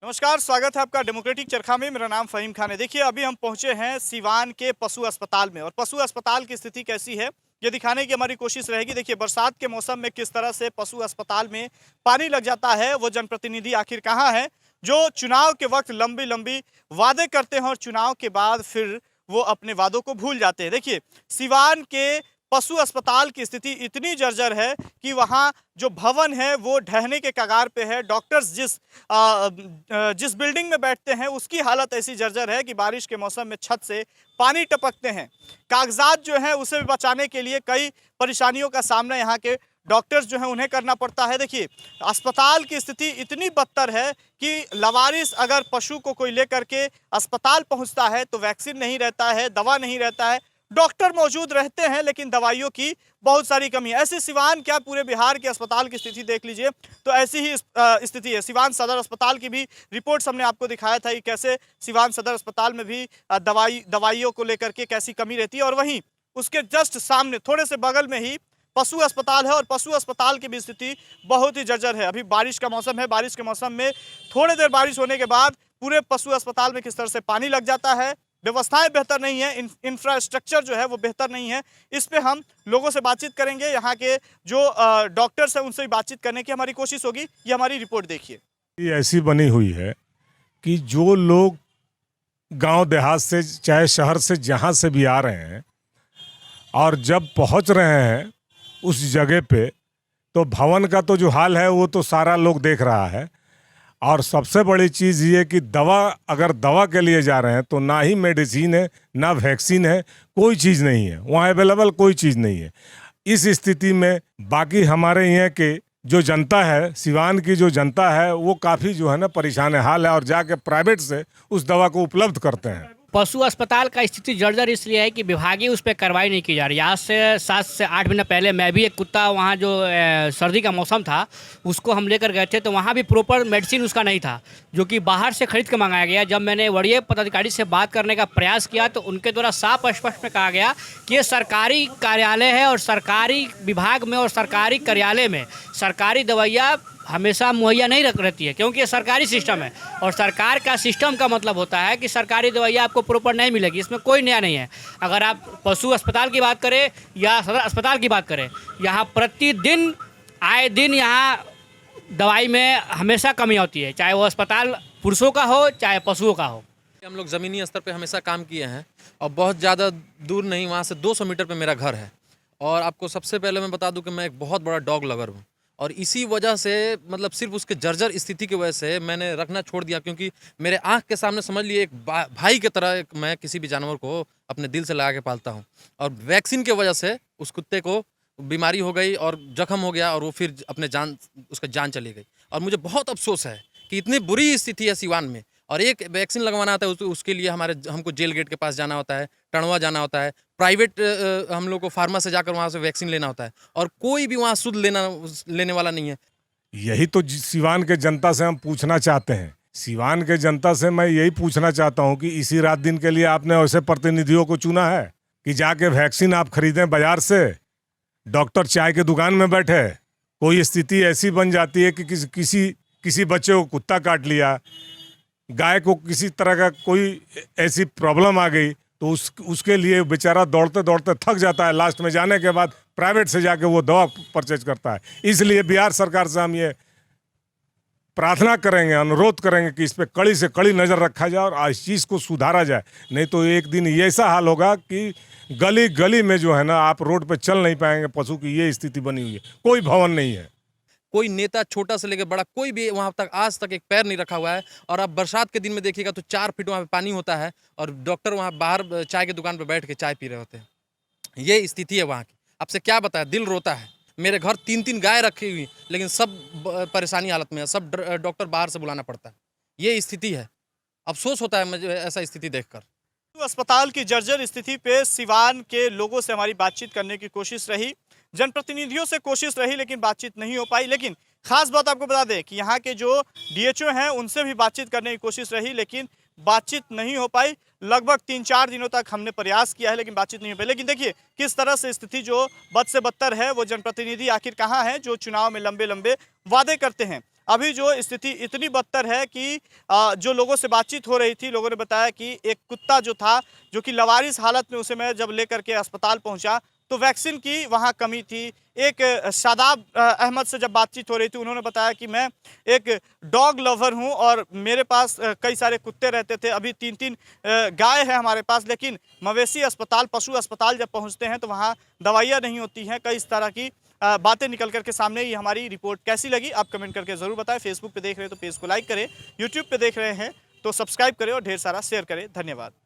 नमस्कार, स्वागत है आपका डेमोक्रेटिक चरखा में। मेरा नाम फ़हीम खान है। देखिए, अभी हम पहुंचे हैं सिवान के पशु अस्पताल में और पशु अस्पताल की स्थिति कैसी है, ये दिखाने की हमारी कोशिश रहेगी। देखिए, बरसात के मौसम में किस तरह से पशु अस्पताल में पानी लग जाता है, वो जनप्रतिनिधि आखिर कहाँ है, जो चुनाव के वक्त लंबी-लंबी वादे करते हैं और चुनाव के बाद फिर वो अपने वादों को भूल जाते हैं। देखिए, सिवान के पशु अस्पताल की स्थिति इतनी जर्जर है कि वहाँ जो भवन है वो ढहने के कगार पे है। डॉक्टर्स जिस बिल्डिंग में बैठते हैं उसकी हालत ऐसी जर्जर है कि बारिश के मौसम में छत से पानी टपकते हैं। कागजात जो है उसे बचाने के लिए कई परेशानियों का सामना यहाँ के डॉक्टर्स जो हैं उन्हें करना पड़ता है। देखिए, अस्पताल की स्थिति इतनी बदतर है कि लवारिस अगर पशु को कोई लेकर के अस्पताल पहुँचता है तो वैक्सीन नहीं रहता है, दवा नहीं रहता है। डॉक्टर मौजूद रहते हैं लेकिन दवाइयों की बहुत सारी कमी है। ऐसे सिवान क्या पूरे बिहार के अस्पताल की स्थिति देख लीजिए तो ऐसी ही स्थिति है। सिवान सदर अस्पताल की भी रिपोर्ट्स हमने आपको दिखाया था कि कैसे सिवान सदर अस्पताल में भी दवाइयों को लेकर के कैसी कमी रहती है और वहीं उसके जस्ट सामने थोड़े से बगल में ही पशु अस्पताल है और पशु अस्पताल की भी स्थिति बहुत ही जर्जर है। अभी बारिश का मौसम है, बारिश के मौसम में थोड़ी देर बारिश होने के बाद पूरे पशु अस्पताल में किस तरह से पानी लग जाता है। व्यवस्थाएं बेहतर नहीं है, इंफ्रास्ट्रक्चर जो है वो बेहतर नहीं है। इस पे हम लोगों से बातचीत करेंगे, यहाँ के जो डॉक्टर्स हैं उनसे भी बातचीत करने की हमारी कोशिश होगी। ये हमारी रिपोर्ट देखिए। ये ऐसी बनी हुई है कि जो लोग गांव देहात से चाहे शहर से जहां से भी आ रहे हैं और जब पहुंच रहे हैं उस जगह पे तो भवन का तो जो हाल है वो तो सारा लोग देख रहा है। और सबसे बड़ी चीज़ ये कि अगर दवा के लिए जा रहे हैं तो ना ही मेडिसिन है ना वैक्सीन है, कोई चीज़ नहीं है वहाँ अवेलेबल, कोई चीज़ नहीं है। इस स्थिति में बाकी हमारे यहाँ के जो जनता है, सिवान की जो जनता है वो काफ़ी जो है ना परेशान हाल है और जाके प्राइवेट से उस दवा को उपलब्ध करते हैं। पशु अस्पताल का स्थिति जर्जर इसलिए है कि विभागीय उस पर कार्रवाई नहीं की जा रही। आज से 7 से 8 महीने पहले मैं भी एक कुत्ता वहाँ जो सर्दी का मौसम था उसको हम लेकर गए थे तो वहाँ भी प्रॉपर मेडिसिन उसका नहीं था, जो कि बाहर से खरीद कर मंगाया गया। जब मैंने वरीय पदाधिकारी से बात करने का प्रयास किया तो उनके द्वारा साफ स्पष्ट में कहा गया कि ये सरकारी कार्यालय है और सरकारी विभाग में और सरकारी कार्यालय में सरकारी दवाइयाँ हमेशा मुहैया नहीं रहती है, क्योंकि ये सरकारी सिस्टम है और सरकार का सिस्टम का मतलब होता है कि सरकारी दवाइयाँ आपको प्रॉपर नहीं मिलेगी। इसमें कोई नया नहीं है। अगर आप पशु अस्पताल की बात करें या सदर अस्पताल की बात करें, यहाँ प्रतिदिन आए दिन यहाँ दवाई में हमेशा कमी होती है, चाहे वो अस्पताल पुरुषों का हो चाहे पशुओं का हो। हम लोग ज़मीनी स्तर पे हमेशा काम किए हैं और बहुत ज़्यादा दूर नहीं, वहाँ से 200 मीटर पे मेरा घर है। और आपको सबसे पहले मैं बता दूं कि मैं एक बहुत बड़ा डॉग लवर हूँ और इसी वजह से मतलब सिर्फ उसके जर्जर स्थिति की वजह से मैंने रखना छोड़ दिया, क्योंकि मेरे आँख के सामने समझ लिए एक भाई की तरह मैं किसी भी जानवर को अपने दिल से लगा के पालता हूँ। और वैक्सीन की वजह से उस कुत्ते को बीमारी हो गई और जख्म हो गया और वो फिर उसका जान चली गई। और मुझे बहुत अफसोस है कि इतनी बुरी स्थिति है सिवान में और एक वैक्सीन लगवाना होता है उसके लिए हमको जेल गेट के पास जाना होता है, टणवा जाना होता है, प्राइवेट हम लोग को फार्मा से जाकर वहाँ से वैक्सीन लेना होता है और कोई भी वहाँ शुद्ध लेने वाला नहीं है। यही तो सिवान के जनता से हम पूछना चाहते हैं। सिवान के जनता से मैं यही पूछना चाहता हूँ कि इसी रात दिन के लिए आपने ऐसे प्रतिनिधियों को चुना है कि जाके वैक्सीन आप खरीदें बाजार से, डॉक्टर चाय के दुकान में बैठे, कोई स्थिति ऐसी बन जाती है कि किसी बच्चे को कुत्ता काट लिया, गाय को किसी तरह का कोई ऐसी प्रॉब्लम आ गई तो उसके लिए बेचारा दौड़ते दौड़ते थक जाता है। लास्ट में जाने के बाद प्राइवेट से जाके वो दवा परचेज करता है। इसलिए बिहार सरकार से हम ये प्रार्थना करेंगे, अनुरोध करेंगे कि इस पर कड़ी से कड़ी नज़र रखा जाए और इस चीज़ को सुधारा जाए। नहीं तो एक दिन ये ऐसा हाल होगा कि गली गली में जो है ना आप रोड पे चल नहीं पाएंगे। पशु की ये स्थिति बनी हुई है, कोई भवन नहीं है, कोई नेता छोटा से लेकर बड़ा कोई भी वहाँ तक आज तक एक पैर नहीं रखा हुआ है। और आप बरसात के दिन में देखिएगा तो 4 फीट वहाँ पे पानी होता है और डॉक्टर वहाँ बाहर चाय की दुकान पे बैठ के चाय पी रहे होते हैं। ये स्थिति है वहाँ की। आपसे क्या बताया, दिल रोता है। मेरे घर 3-3 गाय रखी हुई लेकिन सब परेशानी हालत में है, सब डॉक्टर बाहर से बुलाना पड़ता है। ये स्थिति है, अफसोस होता है मुझे ऐसा स्थिति देखकर। अस्पताल की जर्जर स्थिति पे सिवान के लोगों से हमारी बातचीत करने की कोशिश रही, जनप्रतिनिधियों से कोशिश रही लेकिन बातचीत नहीं हो पाई। लेकिन खास बात आपको बता दें कि यहाँ के जो डीएचओ हैं उनसे भी बातचीत करने की कोशिश रही लेकिन बातचीत नहीं हो पाई। लगभग 3-4 दिनों तक हमने प्रयास किया है लेकिन बातचीत नहीं हो पाई। लेकिन देखिए किस तरह से स्थिति जो बद से बदतर है, वो जनप्रतिनिधि आखिर कहाँ हैं जो चुनाव में लंबे लंबे वादे करते हैं। अभी जो स्थिति इतनी बदतर है कि जो लोगों से बातचीत हो रही थी, लोगों ने बताया कि एक कुत्ता जो था, जो कि लावारिस हालत में उसे मैं जब लेकर के अस्पताल पहुंचा तो वैक्सीन की वहां कमी थी। एक शादाब अहमद से जब बातचीत हो रही थी, उन्होंने बताया कि मैं एक डॉग लवर हूं और मेरे पास कई सारे कुत्ते रहते थे, अभी 3-3 गाय है हमारे पास, लेकिन मवेशी अस्पताल, पशु अस्पताल जब पहुंचते हैं तो वहां दवाइयां नहीं होती हैं। कई इस तरह की बातें निकल करके सामने। ये हमारी रिपोर्ट कैसी लगी आप कमेंट करके ज़रूर बताएं। फेसबुक पे देख रहे हैं तो पेज को लाइक करें, यूट्यूब पे देख रहे हैं तो सब्सक्राइब करें और ढेर सारा शेयर करें। धन्यवाद।